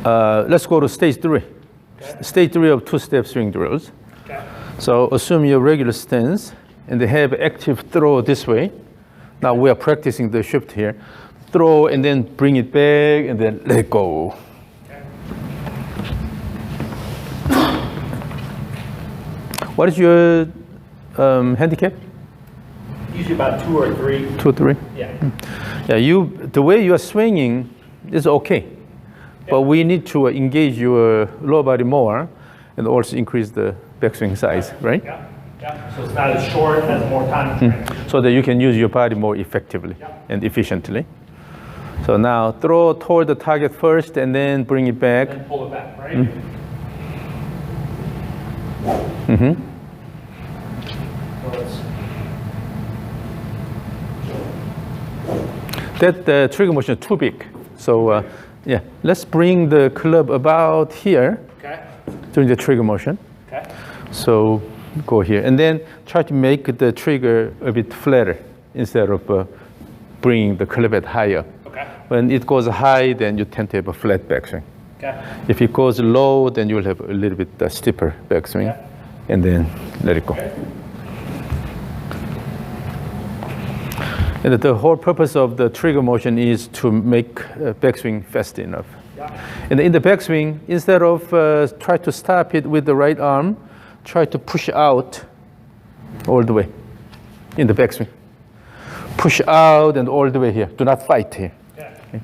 let's go to stage 3. Okay. Stage 3 of two-step swing drills. Okay. So assume your regular stance and they have active throw this way. Now we are practicing the shift here. Throw and then bring it back and then let it go. Okay. What is your handicap? Usually about 2 or 3. 2 or 3? Yeah. Yeah, the way you are swinging is okay. But we need to engage your lower body more and also increase the backswing size, right? Yeah. Yeah. So it's not as short, has more time to train. So that you can use your body more effectively and efficiently. So now throw toward the target first and then bring it back. And pull it back, right? Mm-hmm. That trigger motion is too big. So yeah, let's bring the club about here during the trigger motion. Okay. So go here and then try to make the trigger a bit flatter instead of bringing the club head higher. Okay. When it goes high, then you tend to have a flat backswing. Okay. If it goes low, then you'll have a little bit steeper backswing, and then let it go. Okay. And the whole purpose of the trigger motion is to make backswing fast enough. Yeah. And in the backswing, instead of try to stop it with the right arm, try to push out all the way in the backswing. Push out and all the way here. Do not fight here. Okay.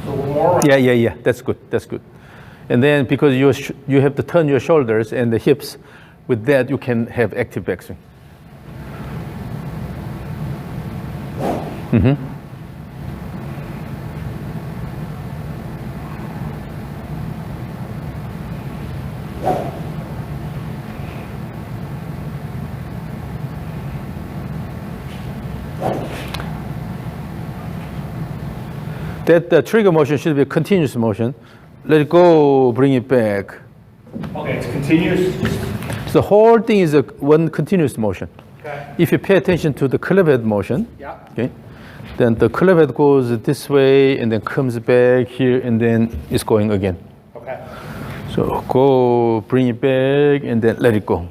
So more. Yeah. That's good. That's good. And then because you have to turn your shoulders and the hips, with that you can have active backswing. Mm-hmm. That trigger motion should be a continuous motion. Let it go, bring it back. Okay, it's continuous. So the whole thing is one continuous motion. Okay. If you pay attention to the club head motion, Yeah. okay, then the club head goes this way and then comes back here and then it's going again. Okay. So go, bring it back and then let it go.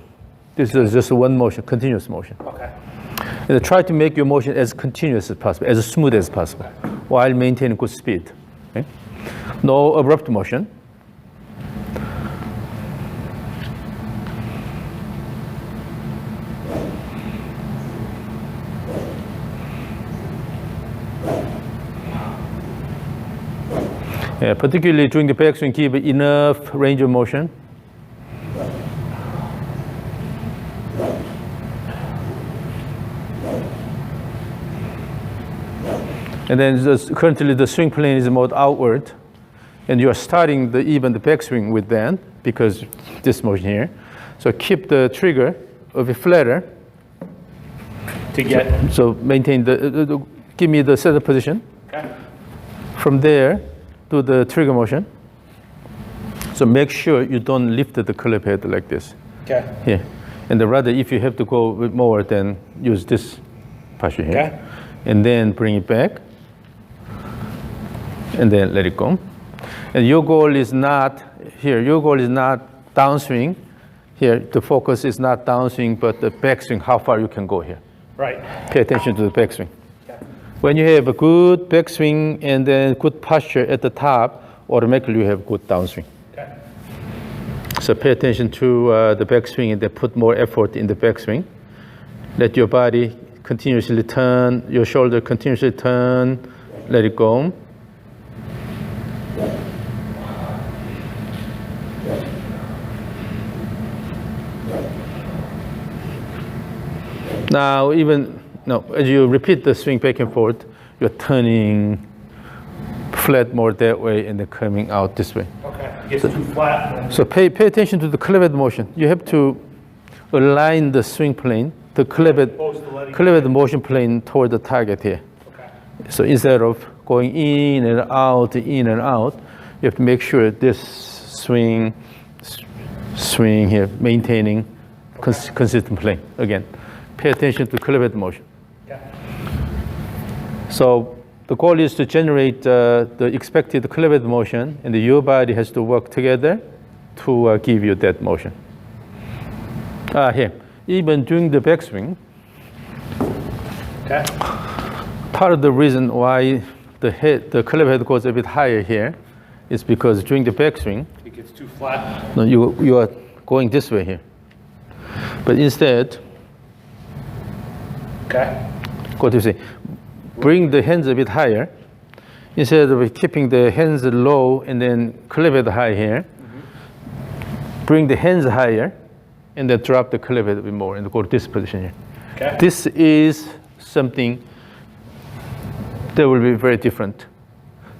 This is just one motion, continuous motion. Okay. And try to make your motion as continuous as possible, as smooth as possible, while maintaining good speed. Okay? No abrupt motion. Yeah, particularly during the backswing, give enough range of motion. And then currently the swing plane is more outward, and you are starting even the backswing with that because this motion here. So keep the trigger a bit flatter. To get. So maintain give me the setup position. Okay. From there, do the trigger motion. So make sure you don't lift the club head like this. Okay. Here. And then rather, if you have to go with more, then use this posture here. Okay. And then bring it back. And then let it go. And your goal is not here. Your goal is not downswing. Here, the focus is not downswing, but the backswing, how far you can go here. Right. Pay attention to the backswing. Okay. When you have a good backswing and then good posture at the top, automatically you have good downswing. Okay. So pay attention to the backswing and then put more effort in the backswing. Let your body continuously turn, your shoulder continuously turn, let it go. Now, as you repeat the swing back and forth, you're turning flat more that way and then coming out this way. Okay. It gets too flat. So pay attention to the club head motion. You have to align the swing plane, the club head motion plane toward the target here. Okay. So instead of going in and out, you have to make sure this swing here, maintaining consistent plane. Again, pay attention to club head motion. Okay. So The goal is to generate the expected club head motion, and your body has to work together to give you that motion. Here, even during the backswing, Okay. part of the reason why the club head goes a bit higher here is because during the backswing, It gets too flat. no, you are going this way here. But instead, Okay. go this way. Bring the hands a bit higher. Instead of keeping the hands low and then club head high here, bring the hands higher and then drop the club head a bit more and go to this position here. Okay. This is something that will be very different.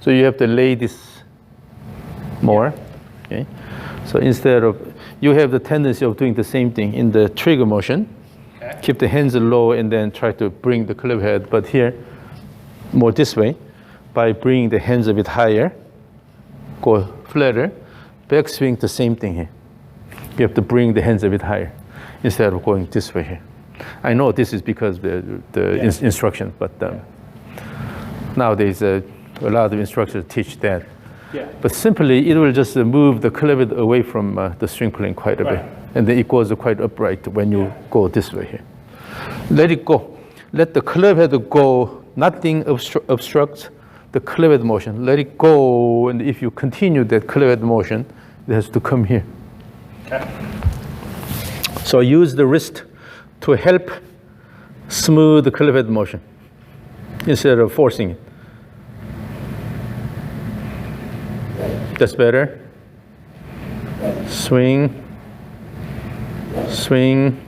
So you have to lay this more. Okay. So instead of, you have the tendency of doing the same thing in the trigger motion. Okay. Keep the hands low and then try to bring the club head. But here, more this way, by bringing the hands a bit higher, go flatter. Backswing, the same thing here. You have to bring the hands a bit higher instead of going this way here. I know this is because the instruction, but nowadays a lot of instructors teach that. Yeah. But simply, it will just move the club head away from the string plane quite a bit. And then it goes quite upright when you go this way here. Let it go. Let the club head go. Nothing obstructs the club head motion. Let it go. And if you continue that club head motion, it has to come here. Okay. So use the wrist to help smooth the club head motion instead of forcing it. That's better. Swing. Swing.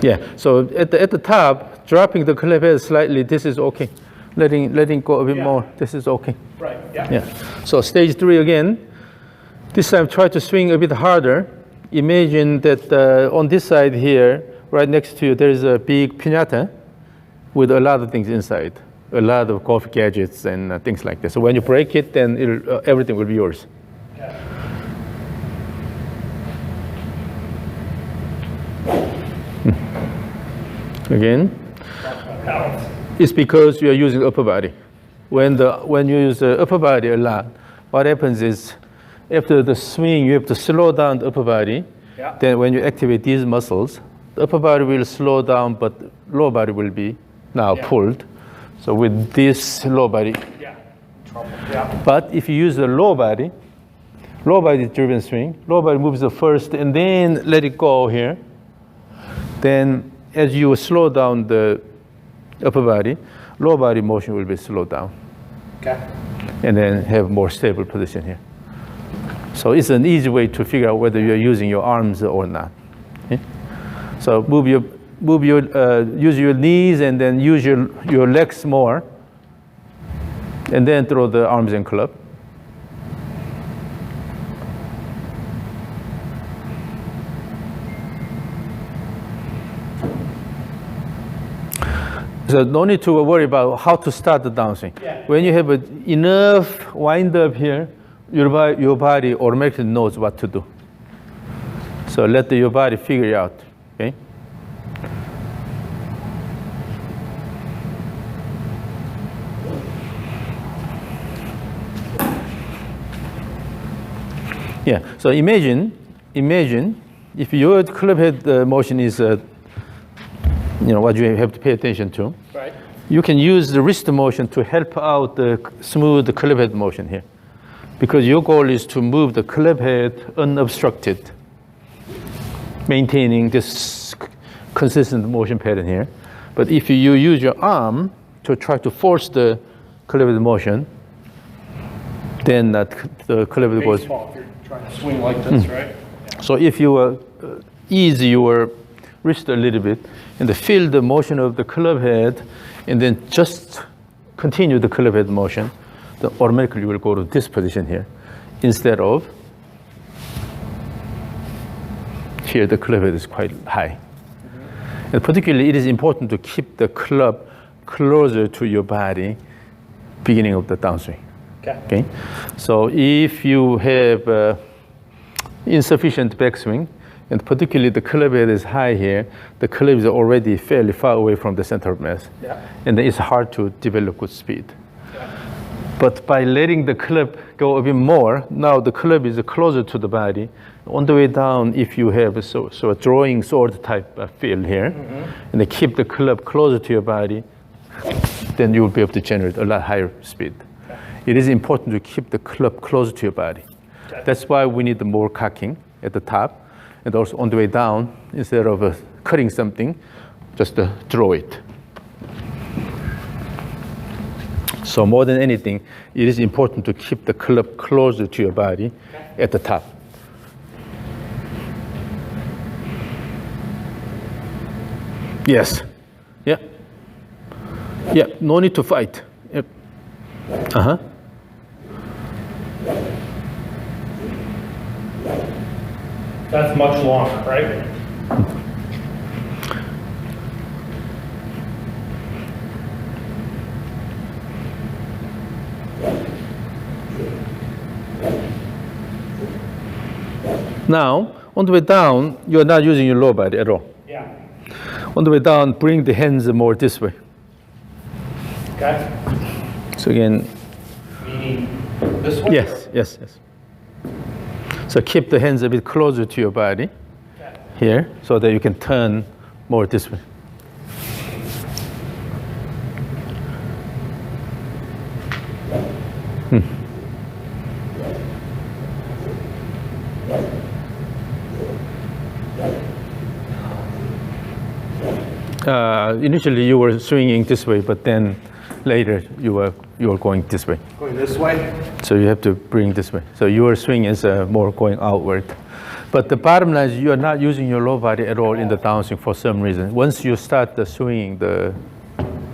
Yeah, so at the top, dropping the club head slightly, this is okay. Letting go a bit more, this is okay. Right. Yeah. Yeah. So stage 3 again. This time try to swing a bit harder. Imagine that on this side here, right next to you, there is a big piñata with a lot of things inside. A lot of golf gadgets and things like that. So when you break it, then everything will be yours. Okay. Again, Balance. it's because you are using upper body. When you use the upper body a lot, what happens is after the swing, you have to slow down the upper body. Yeah. Then when you activate these muscles, the upper body will slow down, but lower body will be now pulled. So with this lower body, Yeah. Trouble. Yeah. but if you use the lower body driven swing, lower body moves the first and then let it go here. Then as you slow down the upper body, lower body motion will be slowed down. Okay. And then have more stable position here. So it's an easy way to figure out whether you're using your arms or not. Okay? So use your knees and then use your legs more, and then throw the arms and club. So no need to worry about how to start the downswing. Yeah. When you have enough wind up here, your body automatically knows what to do. So let your body figure it out. Okay. Yeah. So imagine if your club head motion is what you have to pay attention to. Right. You can use the wrist motion to help out the smooth club head motion here. Because your goal is to move the club head unobstructed, maintaining this consistent motion pattern here. But if you use your arm to try to force the club head motion, then the club head goes. Baseball, if you're trying to swing like this, right? So if you ease your wrist a little bit and feel the motion of the club head and then just continue the club head motion, then automatically you will go to this position here instead of here the club head is quite high. And particularly it is important to keep the club closer to your body beginning of the downswing. Okay. So if you have insufficient backswing, and particularly the club head is high here, the club is already fairly far away from the center of mass. Yeah. And then it's hard to develop good speed. Yeah. But by letting the club go a bit more, now the club is closer to the body. On the way down, if you have a drawing sword type feel here, and then keep the club closer to your body, then you will be able to generate a lot higher speed. Okay. It is important to keep the club closer to your body. Okay. That's why we need more cocking at the top, and also on the way down, instead of cutting something, just draw it. So more than anything, it is important to keep the club closer to your body at the top. Yes. Yeah. Yeah. No need to fight. Yep. Uh-huh. That's much longer, right? Now, on the way down, you're not using your lower body at all. Yeah. On the way down, bring the hands more this way. Okay. So again. Meaning this way? Yes, yes, yes. So keep the hands a bit closer to your body here, so that you can turn more this way. Initially you were swinging this way, but then later you were going this way. Going this way? So you have to bring this way. So your swing is more going outward. But the bottom line is you are not using your lower body at all in the downswing for some reason. Once you start swinging the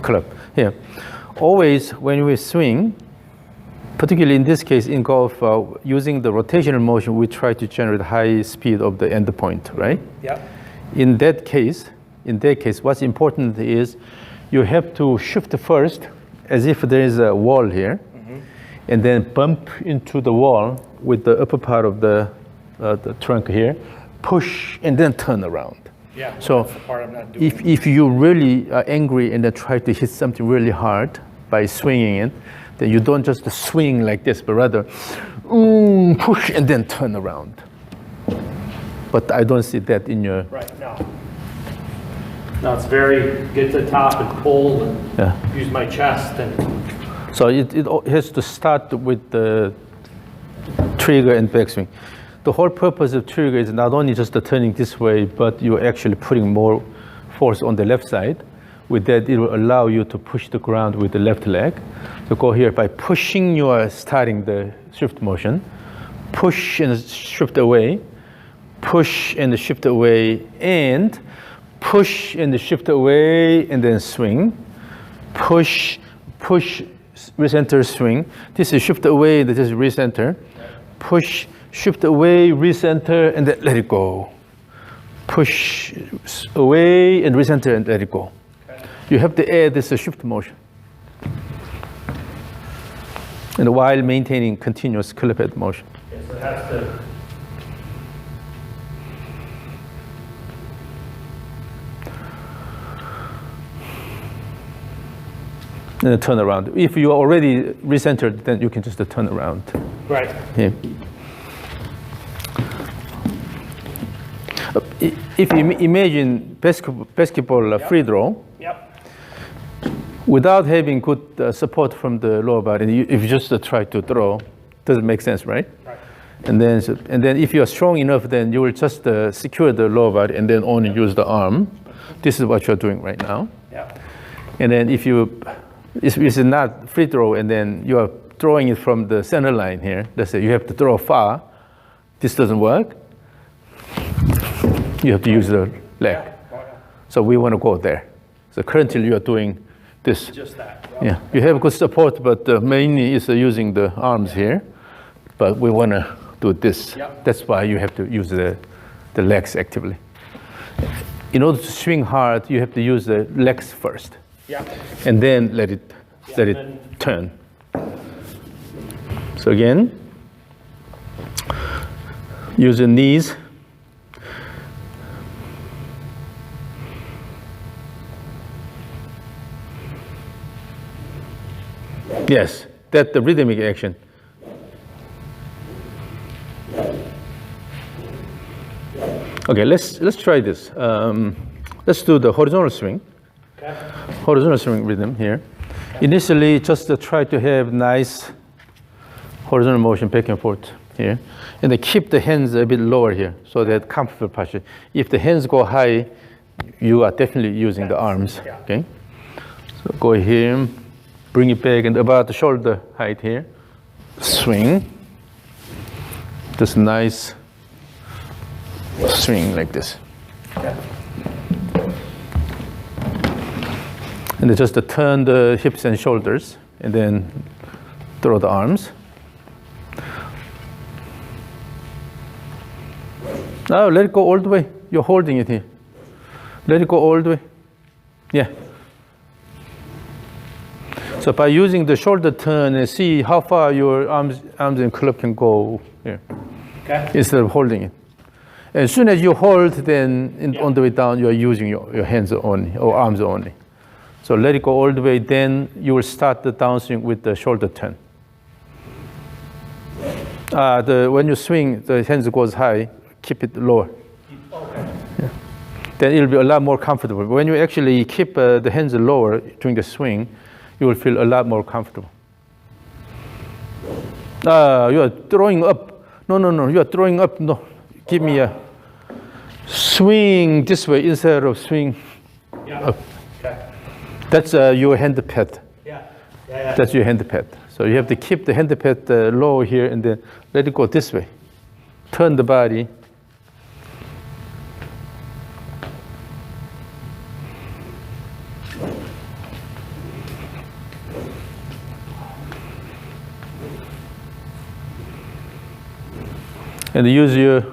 club here, always when we swing, particularly in this case in golf, using the rotational motion, we try to generate high speed of the end point, right? Yeah. In that case, what's important is you have to shift first as if there is a wall here, and then bump into the wall with the upper part of the trunk here, push, and then turn around. Yeah, so that's the part I'm not doing. if you really are angry and then try to hit something really hard by swinging it, then you don't just swing like this, but rather push and then turn around. But I don't see that in your... Right, no. No, it's very, get to the top and pull and use my chest. And so it has to start with the trigger and backswing. The whole purpose of trigger is not only just the turning this way, but you're actually putting more force on the left side. With that, it will allow you to push the ground with the left leg. So go here by pushing, you are starting the shift motion. Push and shift away. Push and shift away, and push and shift away, and then swing. Push, push, recenter, swing. This is shift away, this is recenter. Push, shift away, recenter, and then let it go. Push away and recenter and let it go. You have to add this shift motion. And while maintaining continuous club head motion. yes, it has to. And then turn around. If you are already recentered, then you can just turn around. Right. Here. If you imagine basketball free throw, without having good support from the lower body, if you just try to throw, doesn't make sense, right? Right. And then if you are strong enough, then you will just secure the lower body and then only use the arm. This is what you're doing right now. Yeah. And then if it's not free throw, and then you are throwing it from the center line here, let's say you have to throw far, this doesn't work. You have to use the leg. So we want to go there. So currently you are doing this. Just that. Yeah, you have good support, but mainly it's using the arms here. But we want to do this. That's why you have to use the legs actively. In order to swing hard, you have to use the legs first. Yeah. And then let it turn. So again, use the knees, Yes, that's the rhythmic action. Okay, let's try this. Let's do the horizontal swing. Okay. Horizontal swing rhythm here. Okay. Initially, just to try to have nice horizontal motion back and forth here. And then keep the hands a bit lower here, so that comfortable posture. If the hands go high, you are definitely using the arms. Yeah. Okay. So go here, bring it back and about the shoulder height here. Swing. Just nice swing like this. Okay. And then just to turn the hips and shoulders, and then throw the arms. Now let it go all the way. You're holding it here. Let it go all the way. Yeah. So by using the shoulder turn and see how far your arms and club can go here. Okay. Instead of holding it. As soon as you hold, then on the way down, you are using your hands only, or arms only. So let it go all the way, then you will start the downswing with the shoulder turn. When you swing, the hands goes high, keep it lower. Okay. Yeah. Then it'll be a lot more comfortable. When you actually keep the hands lower during the swing, you will feel a lot more comfortable. You are throwing up. No, you are throwing up. No, give me a swing this way instead of swing up. Okay. That's your hand pad. Yeah. That's your hand pad. So you have to keep the hand pad low here and then let it go this way. Turn the body. And use your,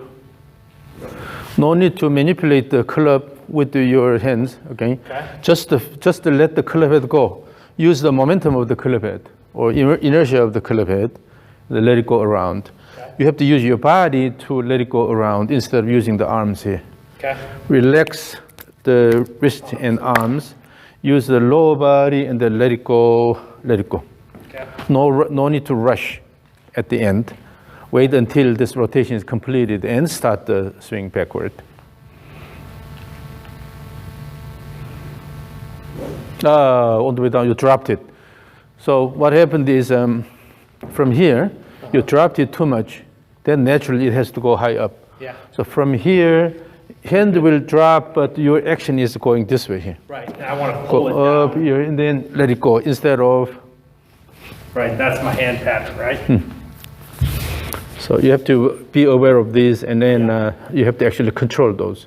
no need to manipulate the club with your hands, okay? Just to let the club head go. Use the momentum of the club head or inertia of the club head, and let it go around. Okay. You have to use your body to let it go around instead of using the arms here. Okay. Relax the wrist and arms. Use the lower body and then let it go, let it go. Okay. No need to rush at the end. Wait until this rotation is completed and start the swing backward. On the way down, you dropped it. So what happened is from here, you dropped it too much. Then naturally it has to go high up. Yeah. So from here, hand will drop, but your action is going this way here. Right. Now I want to pull go it up down. here and then let it go instead of. Right. That's my hand pattern, right? So you have to be aware of these, and then you have to actually control those.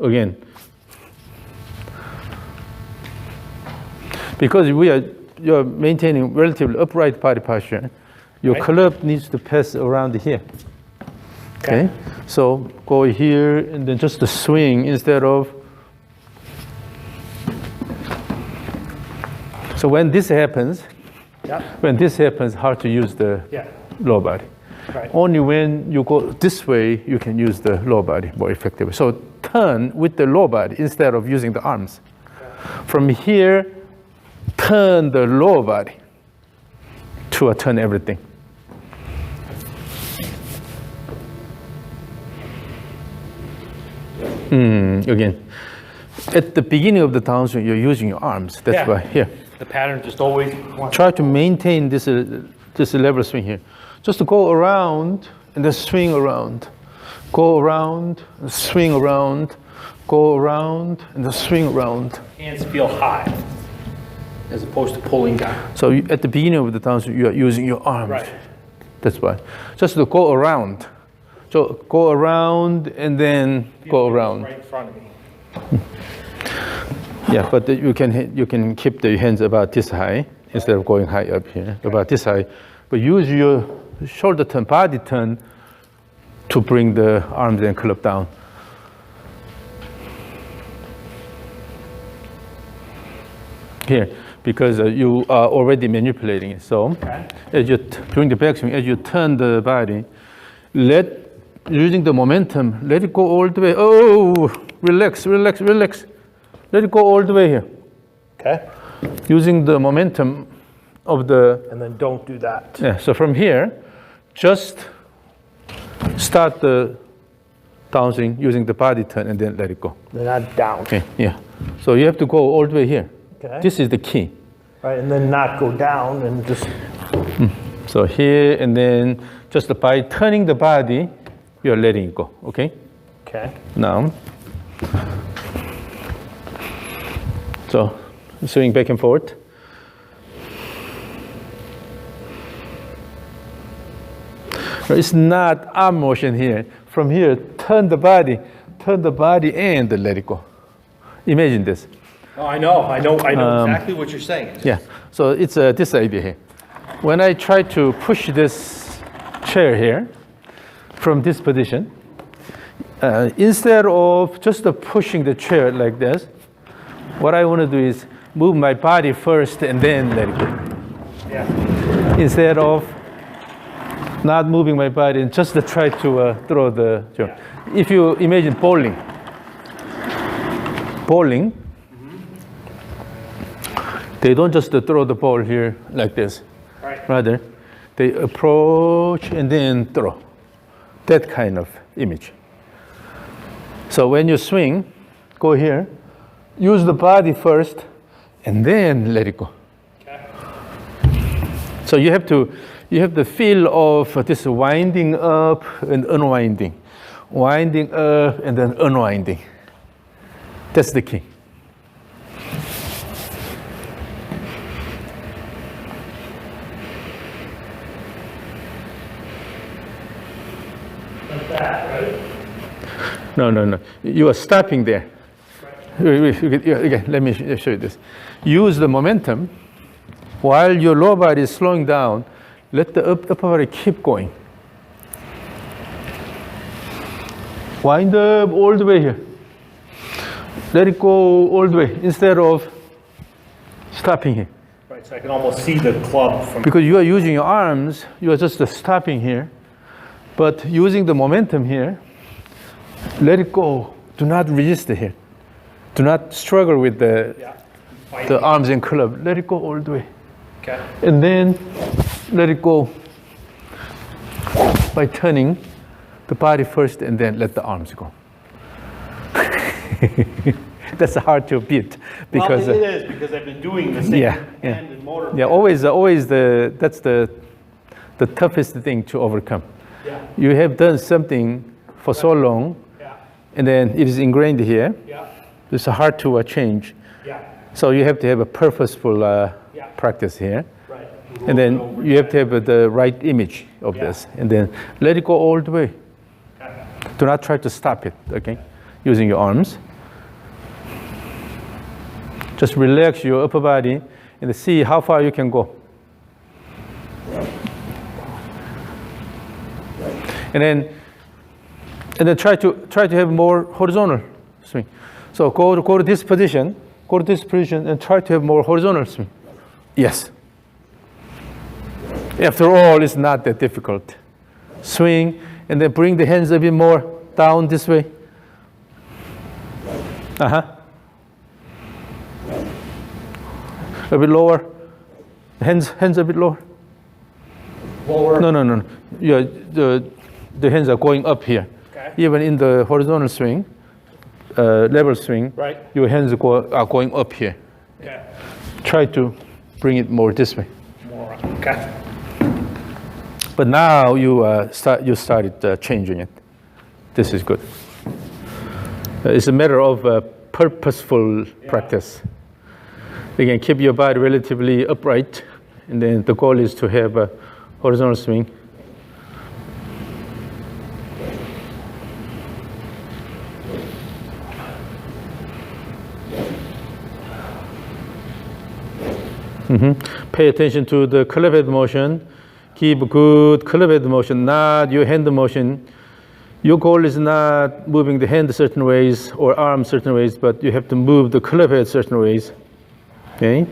Again, because you're maintaining relatively upright body posture, your club needs to pass around here. Okay, so go here and then just the swing instead of. So when this happens, hard to use the lower body. Right. Only when you go this way, you can use the lower body more effectively. So turn with the lower body instead of using the arms. From here, turn the lower body to turn everything. Again, at the beginning of the downswing, you're using your arms. That's why here. The pattern just always wants. Try to maintain this level swing here. Just to go around and then swing around. Go around, and swing around, go around, and then swing around. Hands feel high as opposed to pulling down. So at the beginning of the downswing, you are using your arms. Right. That's why. Just to go around. So go around and then go around. Right in front of me. Yeah, but you can keep the hands about this high instead of going high up here, about this high. But use your shoulder turn, body turn to bring the arms and club down. Here, because you are already manipulating it. So, during the backswing, as you turn the body, let using the momentum, let it go all the way. Oh, relax, relax, relax. Let it go all the way here. Okay. Using the momentum of the... And then don't do that. Yeah, so from here, just start the downswing using the body turn and then let it go. Then not down. Okay, yeah. So you have to go all the way here. Okay. This is the key. Right, and then not go down and just... So here, and then just by turning the body, you're letting it go, okay? Okay. Now, so swing back and forth. It's not arm motion here. From here, turn the body and let it go. Imagine this. Oh, I know exactly what you're saying. Yeah, so it's this idea here. When I try to push this chair here from this position, instead of just pushing the chair like this, what I want to do is move my body first and then let it go. Yeah. Instead of not moving my body and just to try to throw the chair. Yeah. If you imagine bowling, they don't just throw the ball here like this. Right. Rather, they approach and then throw. That kind of image. So when you swing, go here, use the body first, and then let it go. Okay. So you have the feel of this winding up and unwinding, winding up and then unwinding. That's the key. Like that, right? No. You are stopping there. Right. Again, let me show you this. Use the momentum while your lower body is slowing down. Let the upper body keep going. Wind up all the way here. Let it go all the way instead of stopping here. Right, so I can almost see the club from... Because you are using your arms, you are just stopping here. But using the momentum here, let it go. Do not resist here. Do not struggle with the arms and club. Let it go all the way. Okay. And then let it go by turning the body first and then let the arms go. That's hard to beat because well, it is because I've been doing the same hand and motor. Yeah, always that's the toughest thing to overcome. Yeah. You have done something for so long, and then it is ingrained here. Yeah. It's hard to change. Yeah. So you have to have a purposeful practice here. Right. And then you have to have the right image of this. And then let it go all the way. Okay. Do not try to stop it, okay? Using your arms. Just relax your upper body and see how far you can go. And then try to have more horizontal swing. So go to this position, and try to have more horizontal swing. Yes. After all, it's not that difficult. Swing, and then bring the hands a bit more down this way. A bit lower. Hands a bit lower. Lower. No. Yeah, the hands are going up here. Okay. Even in the horizontal swing, level swing, right. Your hands are going up here. Okay. Try to bring it more this way. More. Okay. But now you started changing it. This is good. It's a matter of purposeful practice. Again, keep your body relatively upright, and then the goal is to have a horizontal swing. Pay attention to the club head motion. Keep good club head motion, not your hand motion. Your goal is not moving the hand certain ways or arm certain ways, but you have to move the club head certain ways. Okay?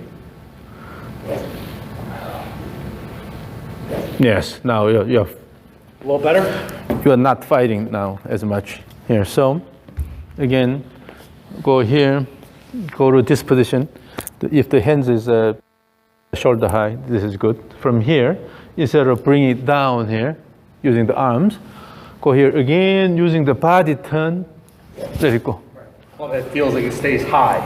Yes, now you're A little better? You are not fighting now as much here. So again, go here, go to this position. If the hands is shoulder high, this is good. From here, instead of bringing it down here, using the arms, go here again, using the body turn, let it go. Well, it feels like it stays high.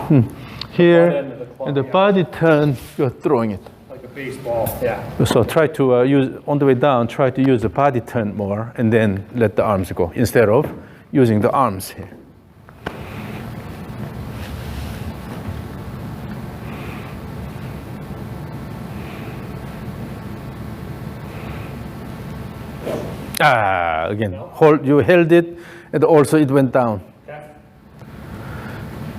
Here, and the body turn, you're throwing it. Like a baseball, yeah. So try to use, on the way down, try to use the body turn more, and then let the arms go, instead of using the arms here. Again, hold, you held it, and also it went down. Okay.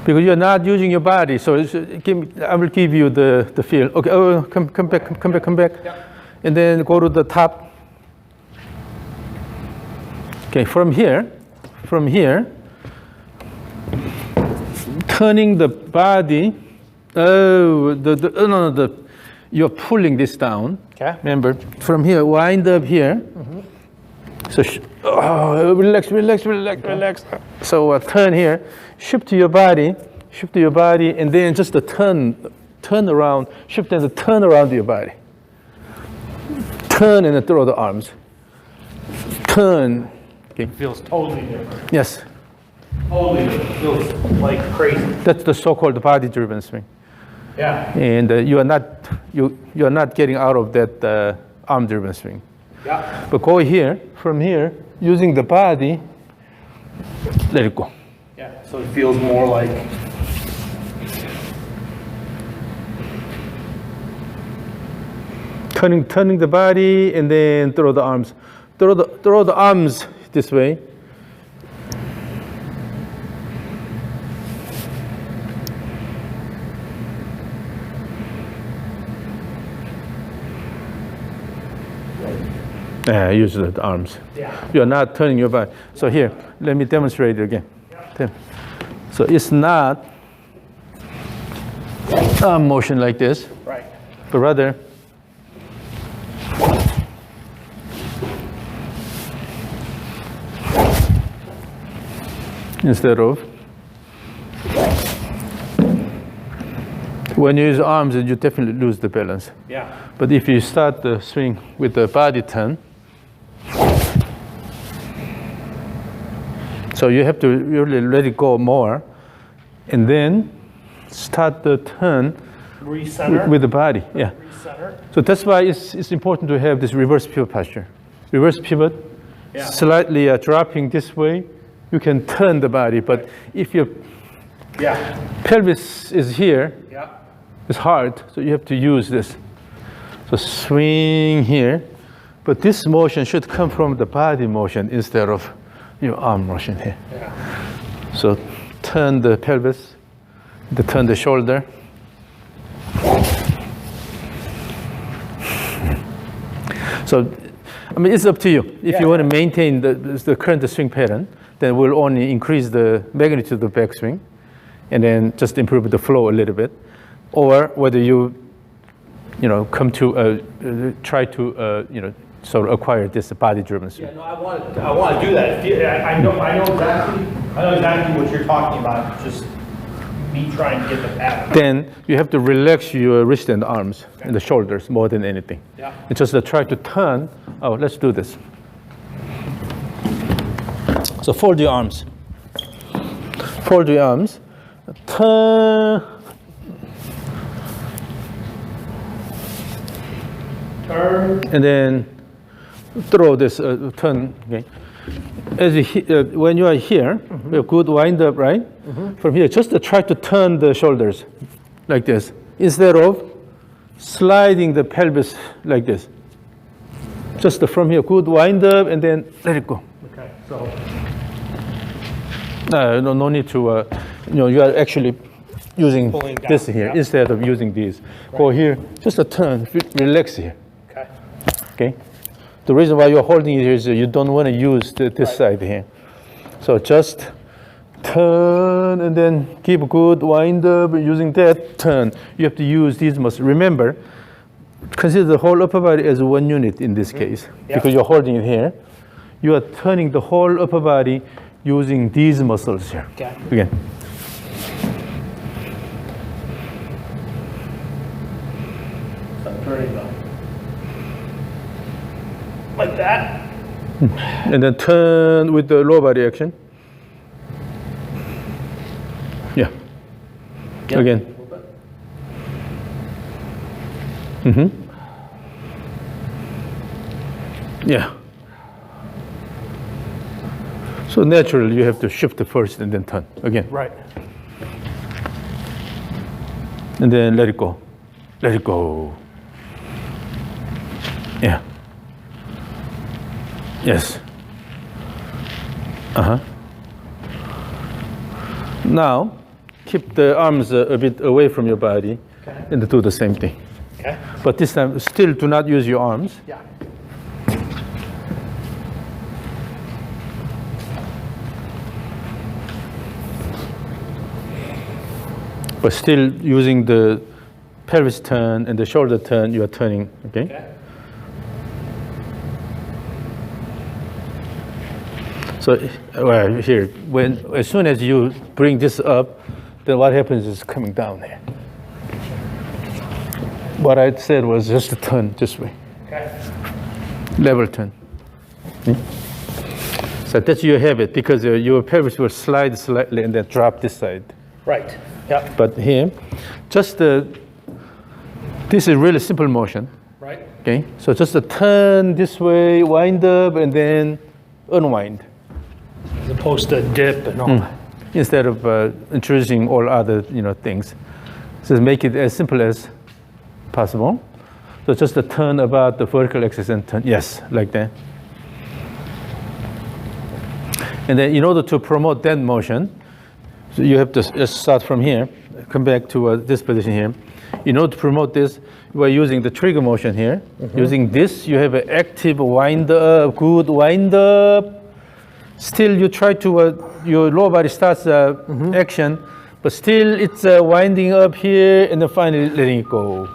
Because you're not using your body, so I will give you the feel. Okay, oh, come back. Yep. And then go to the top. Okay, from here, turning the body, you're pulling this down. Okay. Remember, from here, wind up here. So, relax. So turn here, shift to your body, and then just turn around, shift and turn around your body. Turn and throw the arms. Turn. Okay. Feels totally different. Yes. Totally different. Feels like crazy. That's the so-called body-driven swing. Yeah. And you are not getting out of that arm-driven swing. Yeah. But go here, from here, using the body, let it go. Yeah. So it feels more like. Turning the body and then throw the arms. Throw the arms this way. Use the arms. Yeah. You are not turning your body. So here, let me demonstrate it again. Yeah. So it's not arm motion like this, Right. but rather instead of, when you use arms, you definitely lose the balance. Yeah. But if you start the swing with the body turn, so you have to really let it go more, and then start the turn Recenter. with the body. Yeah. Recenter. So that's why it's important to have this reverse pivot posture. Reverse pivot, Yeah. slightly dropping this way, you can turn the body. But if your Yeah. pelvis is here, Yeah. it's hard, so you have to use this. So swing here, but this motion should come from the body motion instead of your arm motion here. Yeah. So turn the pelvis, turn the shoulder. So, I mean, it's up to you. If you want to maintain the current swing pattern, then we'll only increase the magnitude of the backswing, and then just improve the flow a little bit. Or whether you come to try to sort of acquire this body-driven swing. Yeah, no, I want to do that. I know exactly what you're talking about. Just me trying to get the pattern. Then you have to relax your wrist and arms and the shoulders more than anything. Yeah. And just try to turn. Oh, let's do this. So fold your arms. Fold your arms. Turn. Turn. And then throw this turn. Okay. As when you are here, you have good wind up, right? From here, just try to turn the shoulders like this instead of sliding the pelvis like this. Just from here, good wind up, and then let it go. Okay. So. No need to. You are actually using this here instead of using these. Right. Go here, just a turn, relax here. Okay. Okay. The reason why you're holding it here is you don't want to use this side here. So just turn and then keep a good wind up using that turn. You have to use these muscles. Remember, consider the whole upper body as one unit in this case, because you're holding it here. you are turning the whole upper body using these muscles here. Okay. Again. So I'm turning though. Like that. And then turn with the lower body action. Yeah. Yep. Again. Yeah. So naturally, you have to shift first and then turn again. Right. And then let it go. Let it go. Yeah. Yes. Now, keep the arms a bit away from your body, Okay. and do the same thing. Okay. But this time, still do not use your arms. Yeah. But still using the pelvis turn and the shoulder turn, you are turning, okay? Okay. So well, here, as soon as you bring this up, then what happens is coming down here. What I said was just a turn this way, Okay. level turn. So that's your habit, because your pelvis will slide slightly and then drop this side. Right. Yeah. But here, just this is really simple motion. Right. Okay, so just a turn this way, wind up, and then unwind, As opposed to dip and all that. instead of introducing all other things. So make it as simple as possible. So just a turn about the vertical axis and turn, yes, like that. And then in order to promote that motion, so you have to just start from here, come back to this position here. In order to promote this, you are using the trigger motion here. Using this, you have an active wind up, good wind up. Still, you try to, your lower body starts action, but still it's winding up here and then finally letting it go.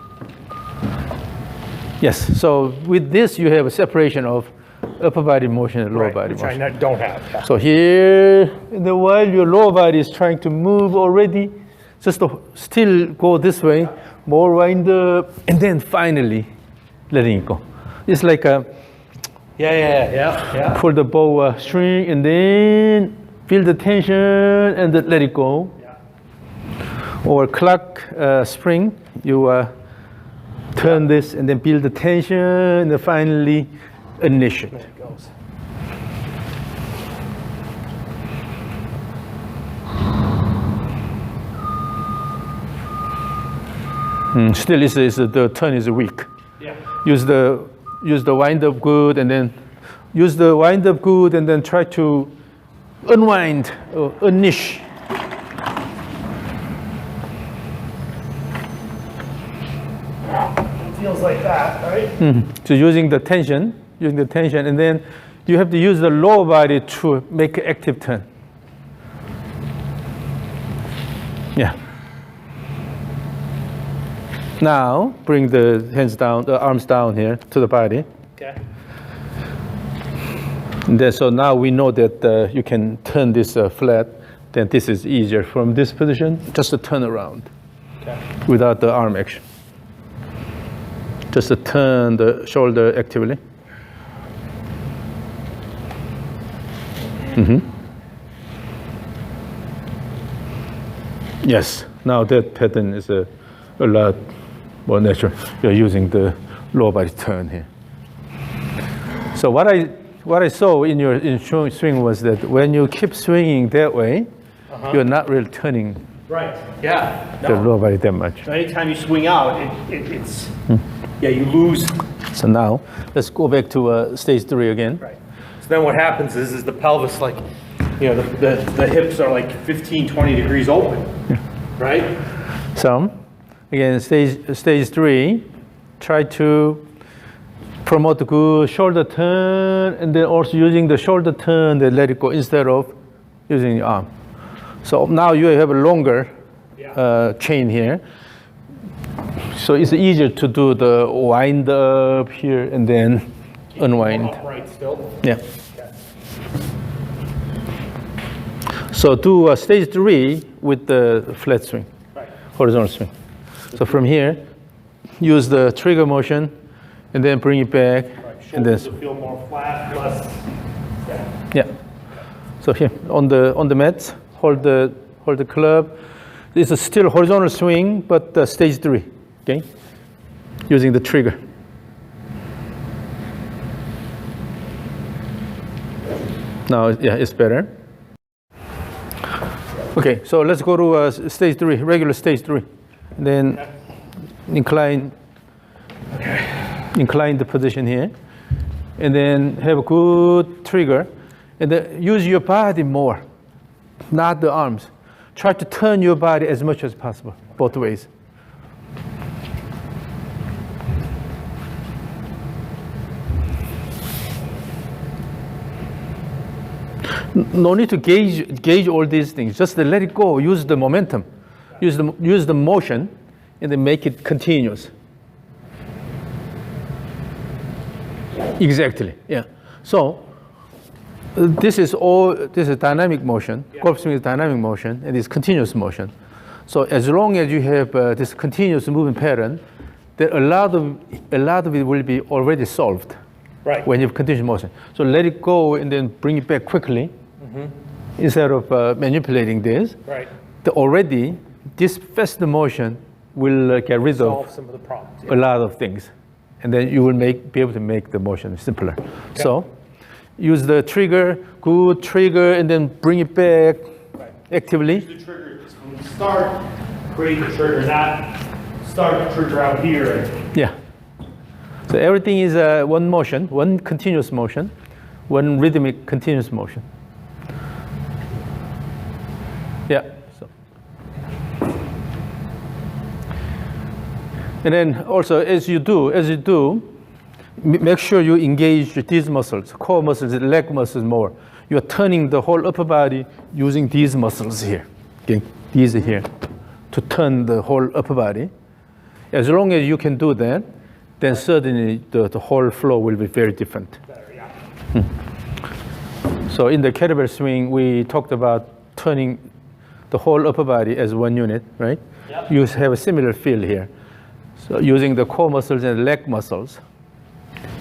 Yes, so with this, you have a separation of upper body motion and lower Right, body which motion. I don't have. Yeah. So here, and then while your lower body is trying to move already, just to still go this way, more wind up, and then finally letting it go. It's like a Yeah. pull the bow string and then feel the tension and then let it go. Yeah. Or clock spring, you turn this and then build the tension and then finally unleash it. There it goes. Still, the turn is weak. Yeah. Use the wind up good and then use the wind up good and then try to unwind or unleash. It feels like that, right? So using the tension, and then you have to use the lower body to make an active turn. Yeah. Now bring the hands down, the arms down here to the body. Okay. And then, so now we know that you can turn this flat. Then this is easier from this position. Just a turn around Okay. without the arm action. Just to turn the shoulder actively. Yes, now that pattern is a lot more natural. You're using the lower body turn here. So what I saw in your swing was that when you keep swinging that way, you're not really turning Right. Yeah. the No. lower body that much. So anytime you swing out, it's you lose. So now let's go back to stage 3 again. Right. So then what happens is the pelvis, like, the hips are like 15, 20 degrees open. Right? So again, stage 3, try to promote the good shoulder turn, and then also using the shoulder turn, then let it go instead of using the arm. So now you have a longer chain here. So it's easier to do the wind up here and then unwind. Upright still. Yeah. Okay. So do stage 3 with the flat swing, Right. horizontal swing. So from here, use the trigger motion, and then bring it back, Right. and then Shoulders will feel more flat, less. yeah. So here on the mat, hold the club. This is still horizontal swing, but stage 3. Okay, using the trigger. Now, yeah, it's better. Okay, so let's go to stage 3, regular stage 3. Then incline the position here, and then have a good trigger, and then use your body more, not the arms. Try to turn your body as much as possible, both ways. No need to gauge all these things. Just let it go. Use the momentum. Use the motion, and then make it continuous. Exactly. Yeah. So this is dynamic motion. Yeah. Golf swing is dynamic motion, and it's continuous motion. So as long as you have this continuous movement pattern, then a lot of it will be already solved. Right. When you have continuous motion. So let it go and then bring it back quickly, instead of manipulating this. Right. Already, this faster motion will get rid Solve of some of the problems. a lot of things. And then you will be able to make the motion simpler. Okay. So use the trigger, good trigger, and then bring it back actively. Use the trigger. When you start, create the trigger, not start the trigger out here. Yeah. So everything is one motion, one continuous motion, one rhythmic continuous motion. Yeah. So. And then also, as you do, make sure you engage these muscles, core muscles, leg muscles more. You are turning the whole upper body using these muscles here. Okay, these are here, to turn the whole upper body. As long as you can do that, then certainly the whole flow will be very different. So in the kettlebell swing, we talked about turning the whole upper body as one unit, right? Yep. You have a similar feel here. So using the core muscles and leg muscles,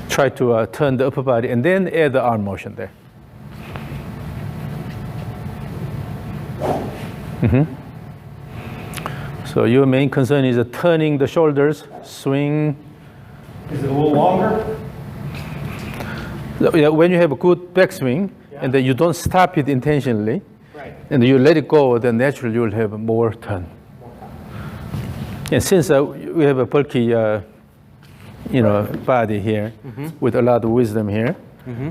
try to turn the upper body and then add the arm motion there. So your main concern is turning the shoulders, swing. Is it a little longer? Yeah, when you have a good backswing, and then you don't stop it intentionally, right, and you let it go, then naturally you will have more turn. And since we have a bulky, body here, with a lot of wisdom here,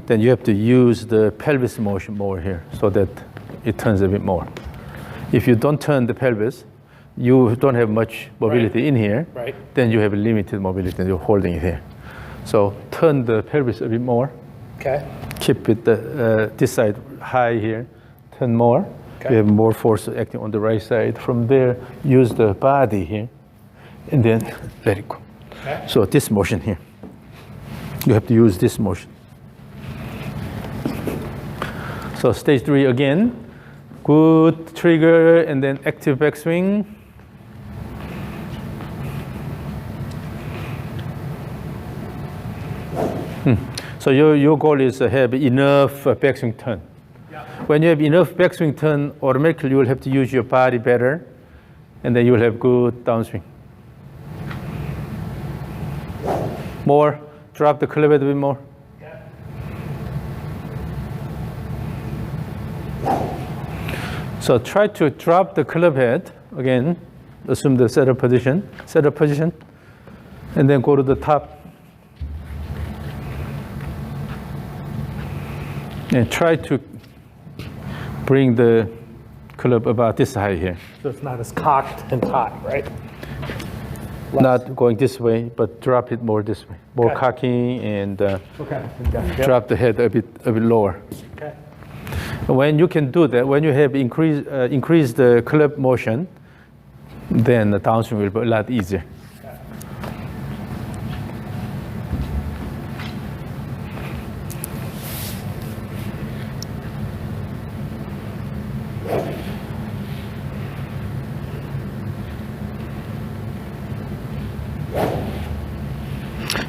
then you have to use the pelvis motion more here, so that it turns a bit more. If you don't turn the pelvis, you don't have much mobility in here, then you have limited mobility and you're holding it here. So turn the pelvis a bit more. Okay. Keep it this side high here. Turn more. Okay. You have more force acting on the right side. From there, use the body here, and then let it go. Okay. So this motion here, you have to use this motion. So stage 3 again. Good trigger, and then active backswing. So your goal is to have enough backswing turn. Yeah. When you have enough backswing turn, automatically you will have to use your body better, and then you will have good downswing. More, drop the club head a bit more. Yeah. So try to drop the club head, again, assume the setup position, and then go to the top. And try to bring the club about this high here. So it's not as cocked and high, right? Not going this way, but drop it more this way. More cocky, and drop the head a bit lower. Okay. When you can do that, when you have increased the club motion, then the downswing will be a lot easier.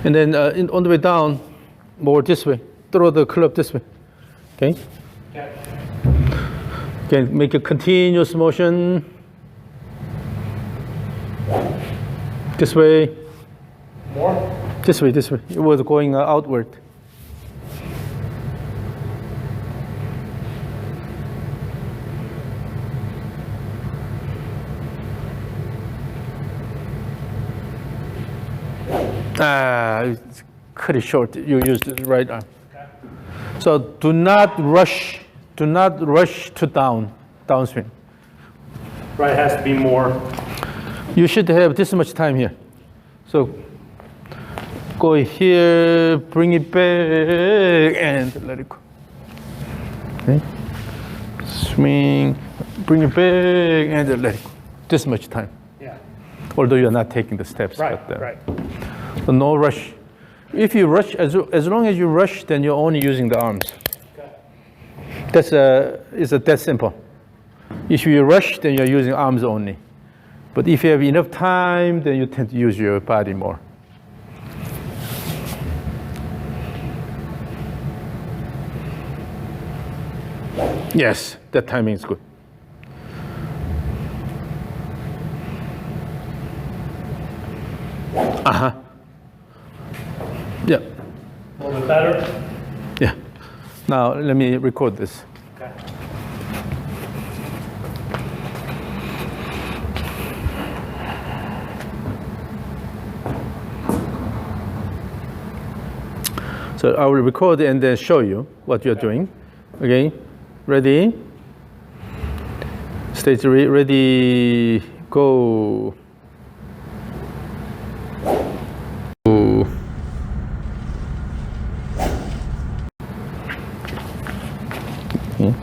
And then on the way down, more this way. Throw the club this way. Okay? Okay. Okay, make a continuous motion. This way. More? This way, this way. It was going outward. It's pretty short. You used the right arm. Okay. So do not rush. Do not rush to downswing. Right, it has to be more. You should have this much time here. So go here, bring it back, and let it go. Okay. Swing, bring it back, and let it go. This much time. Yeah. Although you're not taking the steps. Right, but, right. So no rush. If you rush, as long as you rush, then you're only using the arms. Okay. It's that simple. If you rush, then you're using arms only. But if you have enough time, then you tend to use your body more. Yes, that timing is good. Uh-huh. Yeah. A little bit better. Yeah. Now let me record this. Okay. So I will record and then show you what you're doing. Okay, ready? Stage 3, ready, go. Go. Okay.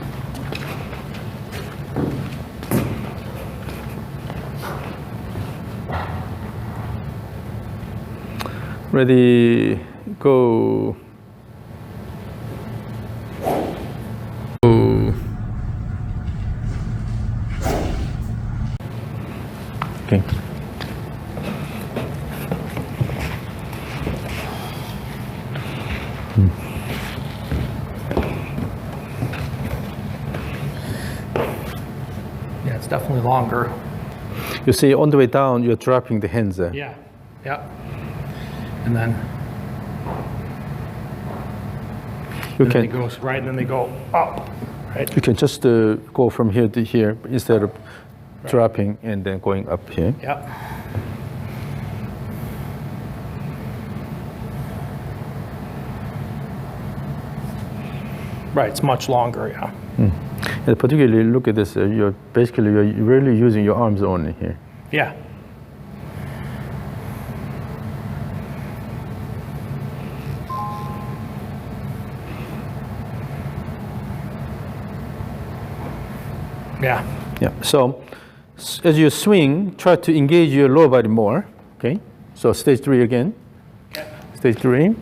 Ready, go. Okay. Yeah, it's definitely longer. You see, on the way down, you're dropping the hands there. Yeah. Yeah. And then it goes right, and then they go up. Right. You can just go from here to here instead of dropping and then going up here. Yeah. Right, it's much longer, yeah. And particularly, look at this. You're really using your arms only here. Yeah. Yeah. Yeah. So as you swing, try to engage your lower body more. Okay. So stage 3 again. Okay. Stage 3.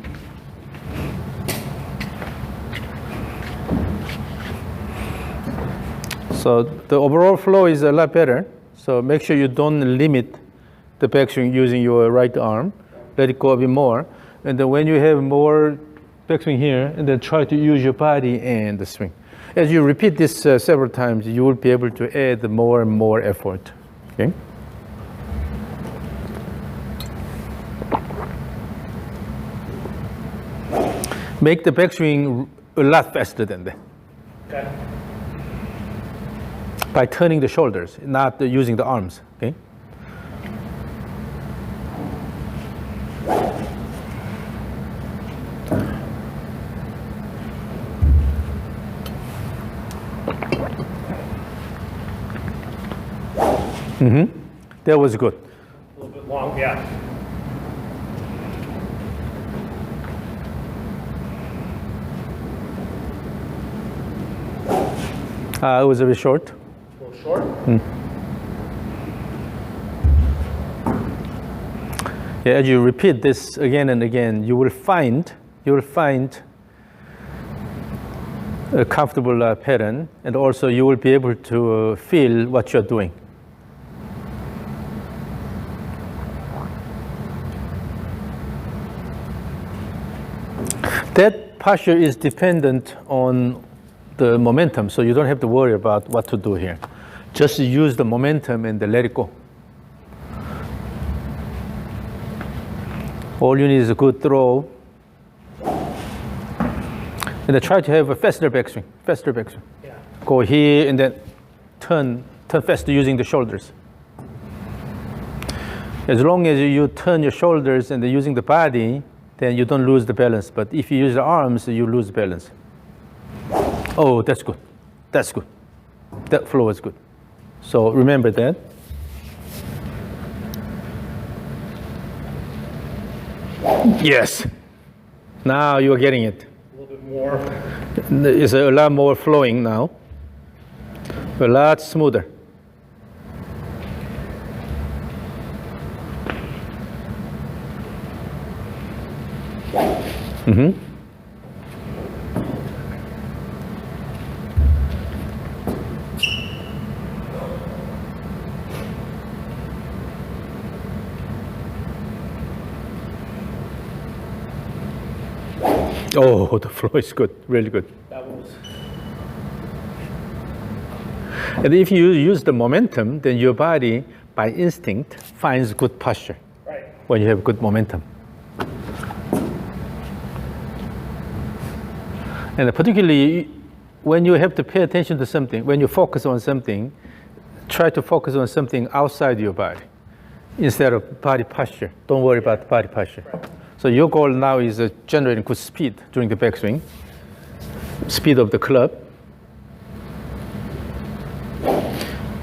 So the overall flow is a lot better. So make sure you don't limit the backswing using your right arm. Let it go a bit more. And then when you have more backswing here, and then try to use your body and the swing. As you repeat this several times, you will be able to add more and more effort. Okay? Make the backswing a lot faster than that. Okay. By turning the shoulders, not using the arms. Okay? That was good. A little bit long, yeah. It was a bit short. A little short. Yeah, as you repeat this again and again, you will find a comfortable pattern, and also you will be able to feel what you're doing. That posture is dependent on the momentum, so you don't have to worry about what to do here. Just use the momentum and then let it go. All you need is a good throw. And then try to have a faster backswing, faster backswing. Yeah. Go here and then turn faster using the shoulders. As long as you turn your shoulders and then using the body, then you don't lose the balance. But if you use the arms, you lose balance. Oh, that's good. That's good. That flow is good. So remember that. Yes. Now you're getting it. A little bit more. It's a lot more flowing now. A lot smoother. Mm-hmm. Oh, the flow is good, really good. That was. And if you use the momentum, then your body, by instinct, finds good posture. Right. When you have good momentum. And particularly when you have to pay attention to something, when you focus on something, try to focus on something outside your body instead of body posture. Don't worry about body posture. Right. So your goal now is generating good speed during the backswing, speed of the club.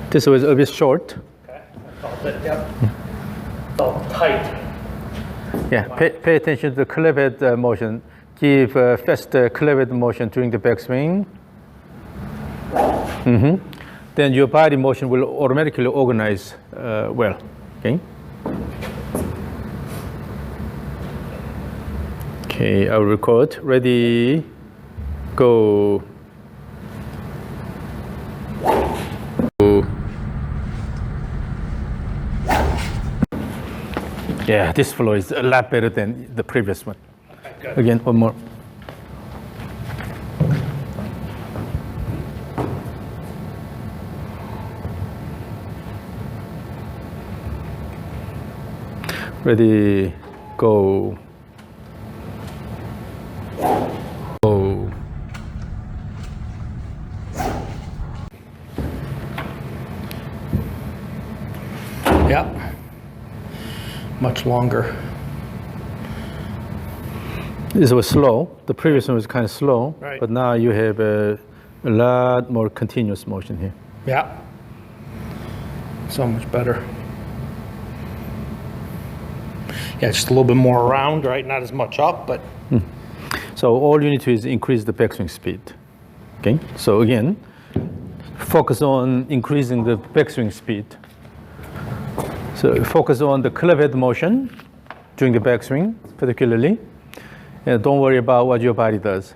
This was a bit short. Okay. I felt it. Yep. Felt tight. Yeah. Pay attention to the club head motion. Give faster club head motion during the backswing. Mm-hmm. Then your body motion will automatically organize well. Okay. Okay, I'll record. Ready, go. Yeah, this flow is a lot better than the previous one. Okay, good. Again, one more. Ready, go. Go. Yep. Much longer. This was slow. The previous one was kind of slow, Right. but now you have a lot more continuous motion here. Yeah. So much better. Yeah, just a little bit more around, right? Not as much up, but. So all you need to do is increase the backswing speed. Okay. So again, focus on increasing the backswing speed. So focus on the club head motion during the backswing, particularly, and don't worry about what your body does.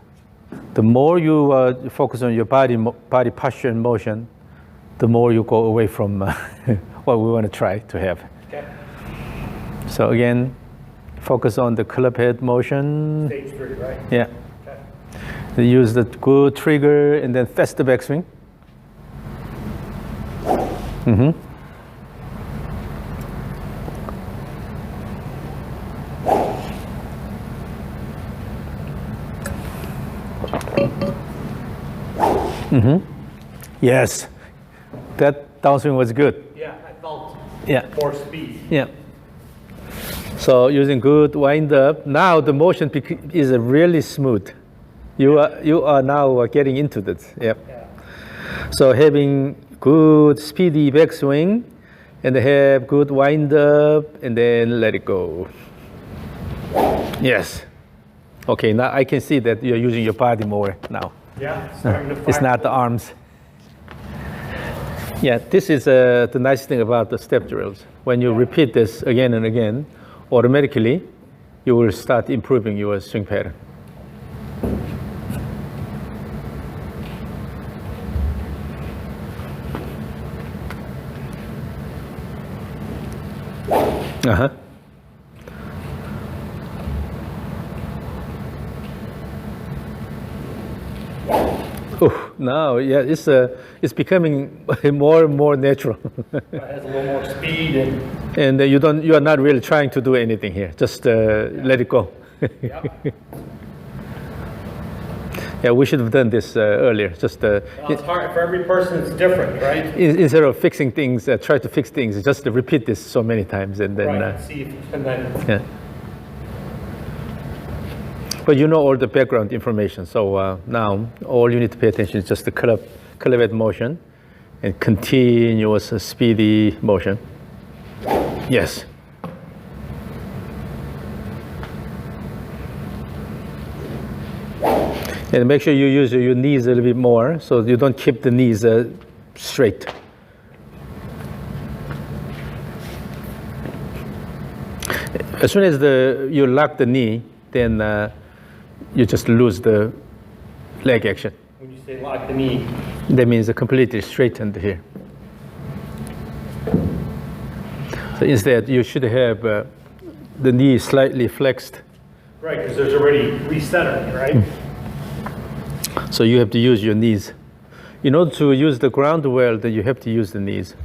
The more you focus on your body posture and motion, the more you go away from what we want to try to have. Okay. So again, focus on the club head motion. Stage 3, right? Yeah. Okay. Use the good trigger and then faster backswing. Mm-hmm. Mm-hmm. Yes, that downswing was good. Yeah, I felt Yeah. more speed. Yeah. So using good wind up, now the motion is really smooth. You are now getting into this. Yep. Yeah. So having good speedy backswing, and have good wind up, and then let it go. Yes. Okay. Now I can see that you're using your body more now. Yeah, starting to It's fire. not the arms. Yeah, this is the nice thing about the step drills. When you repeat this again and again, automatically you will start improving your swing pattern. Uh-huh. Oh, now, yeah, it's becoming more and more natural. It has a little more speed and. And you are not really trying to do anything here. Just let it go. Yep. Yeah, we should have done this earlier. Just Well, it's hard for every person. It's different, right? instead of fixing things, try to fix things. Just to repeat this so many times, and then Right. See if you can then. yeah. But you know all the background information, so now all you need to pay attention is just the curved motion and continuous speedy motion. Yes. And make sure you use your knees a little bit more, so you don't keep the knees straight. As soon as you lock the knee, then you just lose the leg action. When you say lock the knee. That means completely straightened here. So instead, you should have the knee slightly flexed. Right, because there's already recentering, right? So you have to use your knees. In order to use the ground well, then you have to use the knees.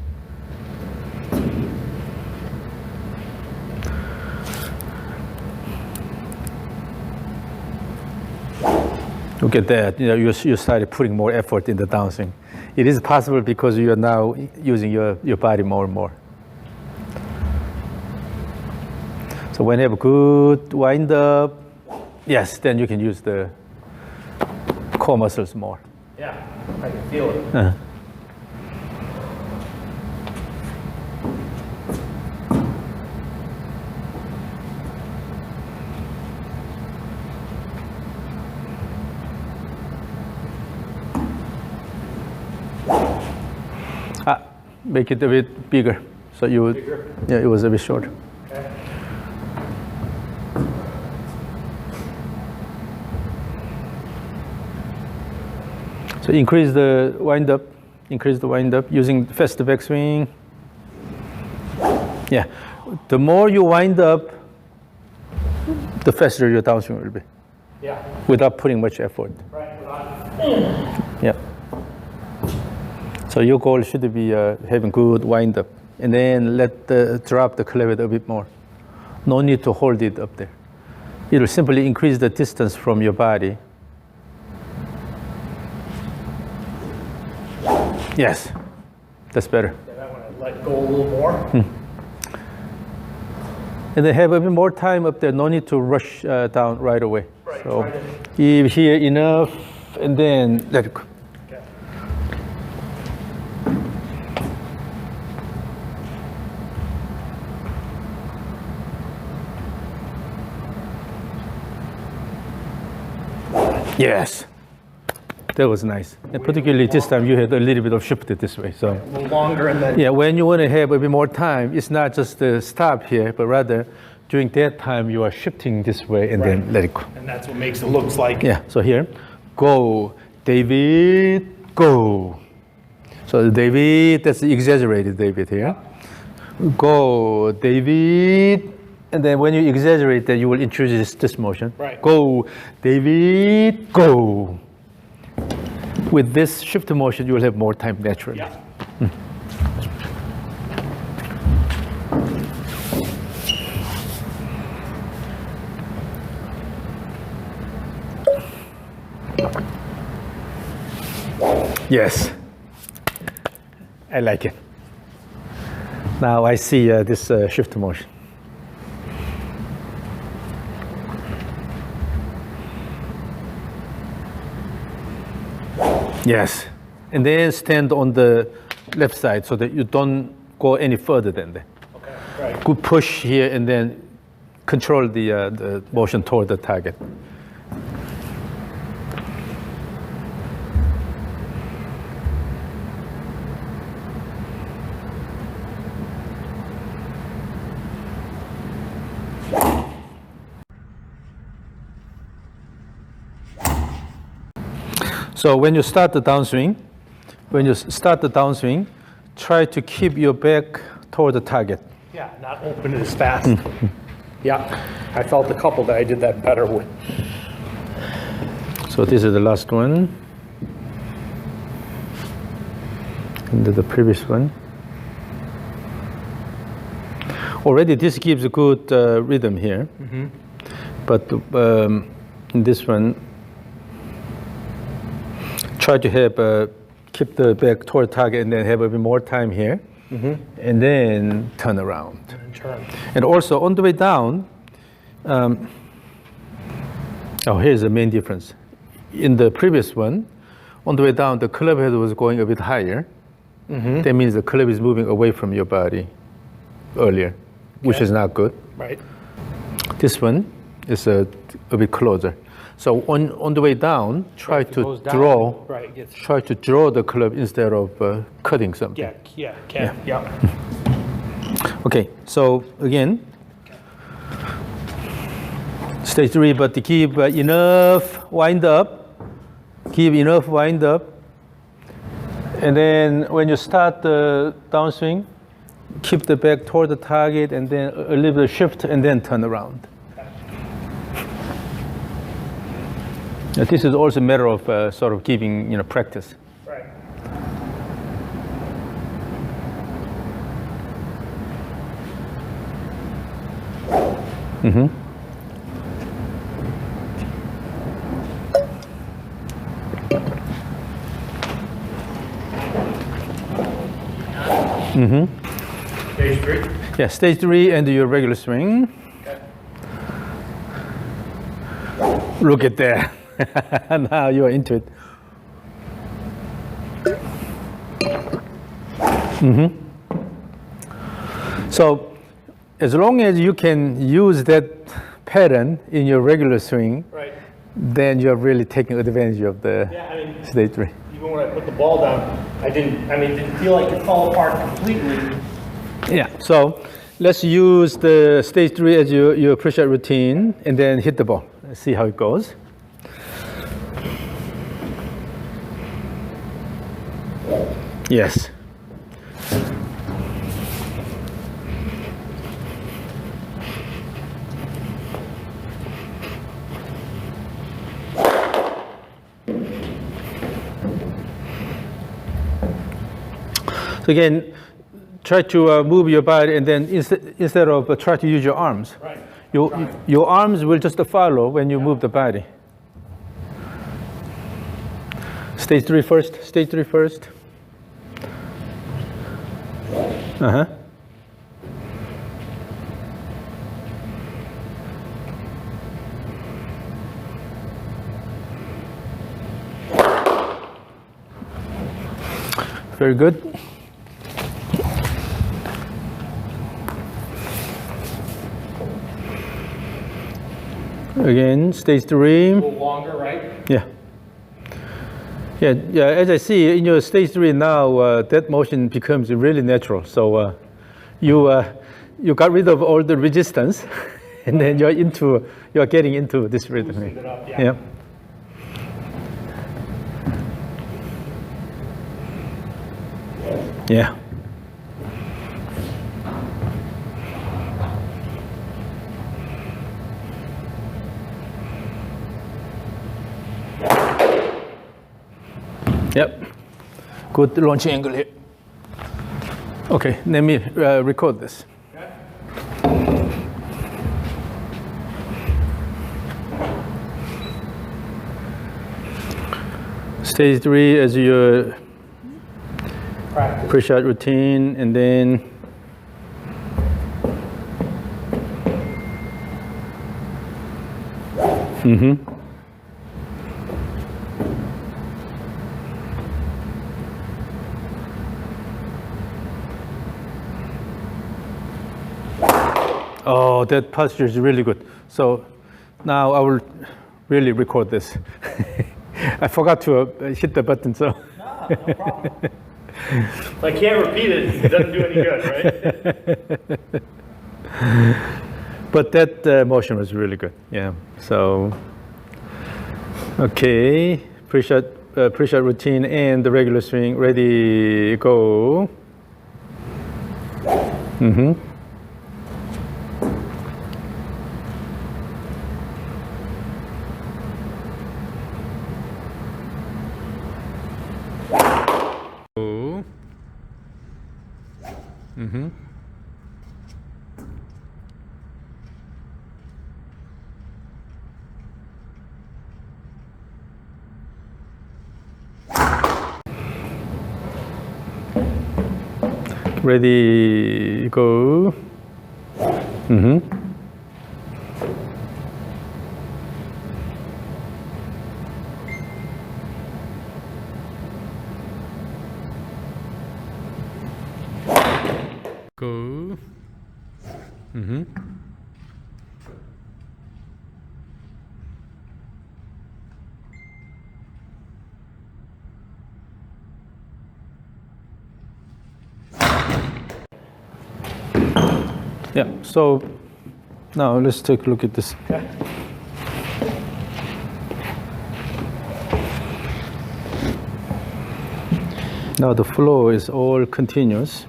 Look at that. You started putting more effort in the downswing. It is possible because you are now using your body more and more. So when you have a good wind up, yes, then you can use the core muscles more. Yeah, I can feel it. Uh-huh. Make it a bit bigger, so you would. Bigger? Yeah, it was a bit short. Okay. So increase the wind up using faster backswing. Yeah, the more you wind up, the faster your downswing will be. Yeah. Without putting much effort. Right. Yeah. So your goal should be having good wind up, and then drop the cleavage a bit more. No need to hold it up there. It will simply increase the distance from your body. Yes, that's better. Yeah, I want to let go a little more. And then have a bit more time up there. No need to rush down right away. Right. So give here enough, and then let it go. Okay. Yes, that was nice. And particularly this time you had a little bit of shift this way. So A little longer and then. yeah, when you want to have a bit more time, it's not just the stop here, but rather during that time you are shifting this way and then let it go. And that's what makes it looks like. Yeah, so here, go, David, go. So David, that's exaggerated David here. Go, David. And then when you exaggerate that, you will introduce this motion. Right. Go, David, go. With this shift motion, you will have more time naturally. Yeah. Yes, I like it. Now I see this shift motion. Yes, and then stand on the left side so that you don't go any further than that. Okay. Right. Good push here and then control the motion toward the target. So when you start the downswing, try to keep your back toward the target. Yeah, not open it as fast. Yeah, I felt a couple that I did that better with. So this is the last one. And the previous one. Already this gives a good rhythm here. But in this one, try to have keep the back toward target and then have a bit more time here. And then turn around. And also on the way down, here's the main difference. In the previous one, on the way down, the club head was going a bit higher. That means the club is moving away from your body earlier, which is not good. Right. This one is a bit closer. So on the way down, try to draw. Right. Try to draw the club instead of cutting something. Yeah. Okay. So again, stage 3, but to keep enough wind up. Keep enough wind up. And then when you start the downswing, keep the back toward the target and then a little bit of shift and then turn around. Now, this is also a matter of sort of giving practice. Right. Stage 3? Yeah, stage 3 and your regular swing. Okay. Look at that. Now you're into it. So as long as you can use that pattern in your regular swing, Right. then you're really taking advantage of the stage 3. Even when I put the ball down, it didn't feel like it fell apart completely. Yeah, so let's use the stage 3 as your push-out routine and then hit the ball. Let's see how it goes. Yes. So again, try to move your body and then instead of try to use your arms. Right. Your arms will just follow when you move the body. Stage 3 first, stage 3 first. Very good. Again, stage 3. A little longer, right? Yeah. Yeah. As I see in your stage 3 now, that motion becomes really natural. So you got rid of all the resistance, and then you're getting into this rhythm. Loosened it up, Yeah. Yeah. Yep. Good launching angle here. Okay, let me record this. Stage 3 as your push-out routine, and then Oh, that posture is really good. So now I will really record this. I forgot to hit the button, so. No problem. If I can't repeat it, it doesn't do any good, right? But that motion was really good. Yeah. So, okay, push-out routine and the regular swing. Ready, go. Ready, go. Go. Yeah, so now let's take a look at this. Okay. Now the flow is all continuous.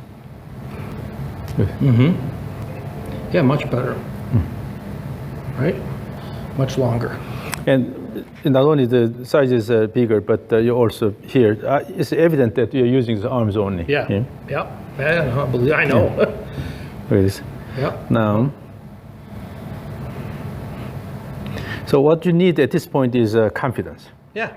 Yeah, much better. Right? Much longer. And not only the size is bigger, but you also here, it's evident that you're using the arms only. Yeah. Yeah. Yeah. I know. Look at this. Yeah. Now, so what you need at this point is confidence. Yeah.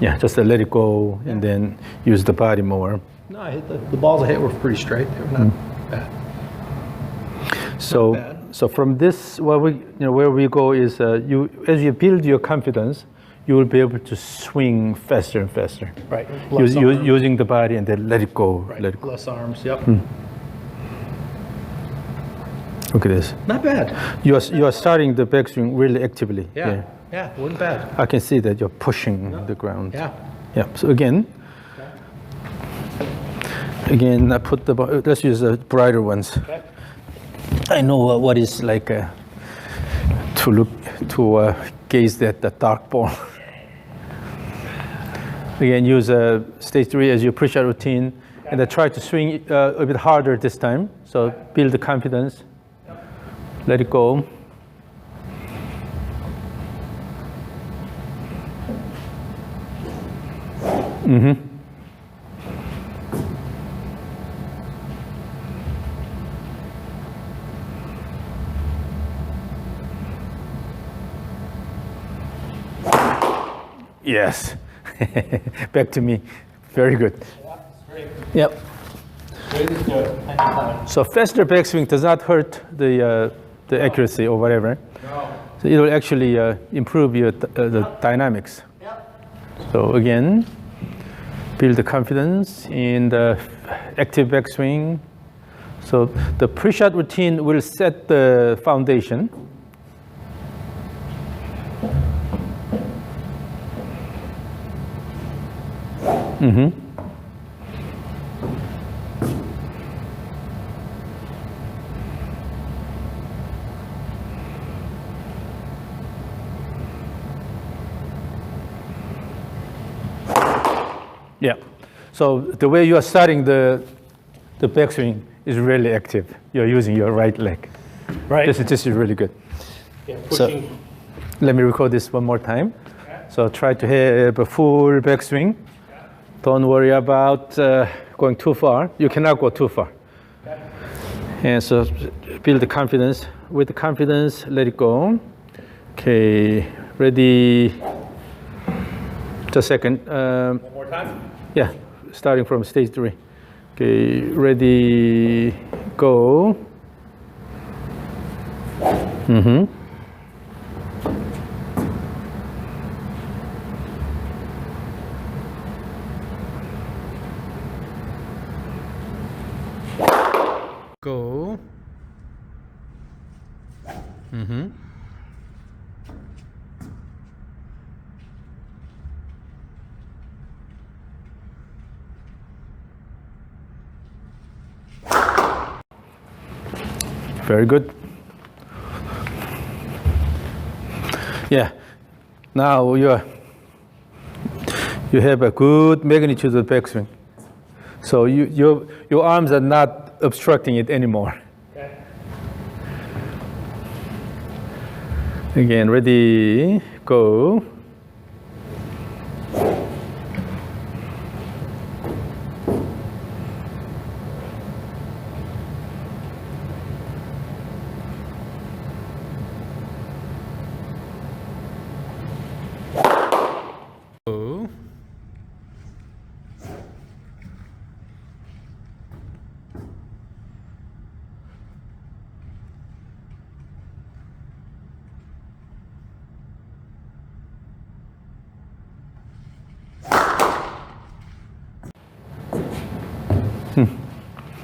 Yeah, just let it go and then use the body more. No, I hit the balls I hit were pretty straight. They were not bad. So, bad. so from this, where we go is as you build your confidence, you will be able to swing faster and faster. Right. Using the body and then let it go. Right. Let it go. Less arms. Yep. Look at this. Not bad. You are starting the backswing really actively. Yeah. Yeah. Wasn't bad. I can see that you're pushing the ground. Yeah. Yeah. So again, I put let's use the brighter ones. Okay. I know what it's like to gaze at the dark ball. Again, use stage 3 as your push-out routine, and then try to swing a bit harder this time. So build the confidence. Let it go. Yes. Back to me. Very good. Yep. So faster backswing does not hurt the accuracy or whatever. No. So it will actually improve your the dynamics. Yep. So again, build the confidence in the active backswing. So the pre-shot routine will set the foundation. Yeah. So the way you are starting the backswing is really active. You're using your right leg. Right. This is really good. Yeah, So pushing. let me record this one more time. So try to have a full backswing. Don't worry about going too far. You cannot go too far. And so build the confidence. With the confidence, let it go. Okay, ready. Just a second. One more time. Yeah, starting from stage 3. Okay, ready, go. Go. Very good. Yeah. Now you have a good magnitude of backswing. So your arms are not obstructing it anymore. Okay. Again, ready, go.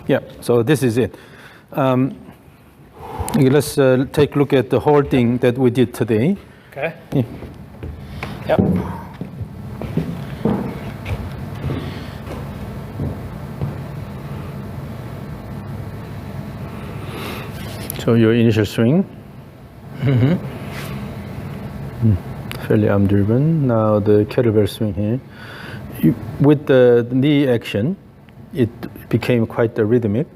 Yeah, so this is it. Okay, let's take a look at the whole thing that we did today. Okay. Yeah. Yep. So your initial swing. Fairly arm driven. Now the kettlebell swing here. With the knee action, it became quite rhythmic.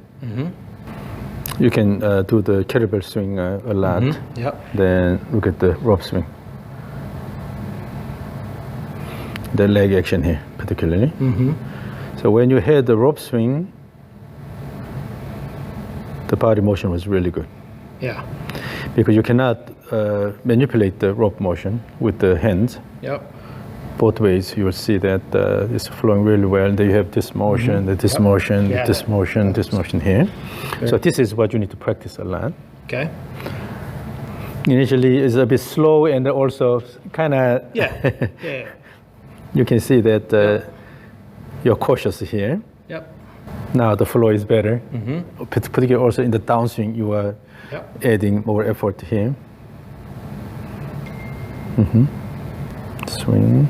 You can do the kettlebell swing a lot. Yep. Then look at the rope swing. The leg action here, particularly. So when you had the rope swing, the body motion was really good. Yeah. Because you cannot manipulate the rope motion with the hands. Yep. Both ways, you will see that it's flowing really well. Then you have this motion, this motion, Yeah. this motion, this motion here. So this is what you need to practice a lot. Okay. Initially, it's a bit slow and also kind of. Yeah. Yeah. You can see that you're cautious here. Yep. Now the flow is better. Particularly also in the downswing, you are adding more effort here. Swing.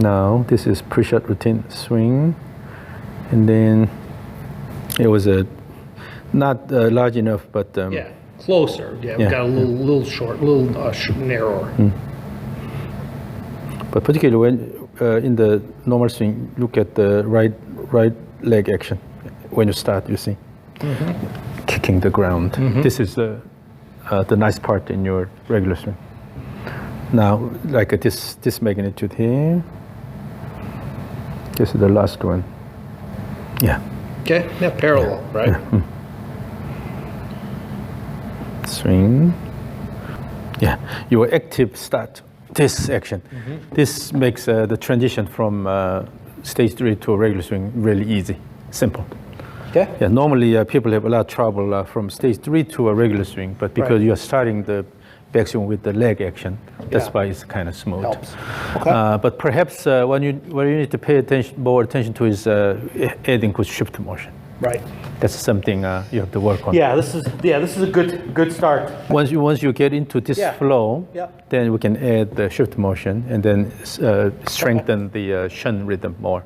Now this is pre-shot routine swing, and then it was not large enough, but Yeah. Closer. Yeah. We Yeah. got a little short, a little narrower. but particularly when in the normal swing, look at the right leg action. When you start, you see kicking the ground. This is the nice part in your regular swing. Now, like this magnitude here. This is the last one. Yeah. Okay. Yeah. Parallel, right? Swing. Yeah. Your active start. This action. This makes the transition from stage 3 to a regular swing really easy, simple. Okay. Yeah. Normally, people have a lot of trouble from stage 3 to a regular swing, but because Right. you are starting the backswing with the leg action, that's Yeah. why it's kind of smooth. Helps. Okay. But perhaps what you need to pay more attention to is adding good shift motion. Right. That's something you have to work on. Yeah, this is a good start. Once you get into this Yeah. flow, Yep. then we can add the shift motion and then strengthen the shun rhythm more.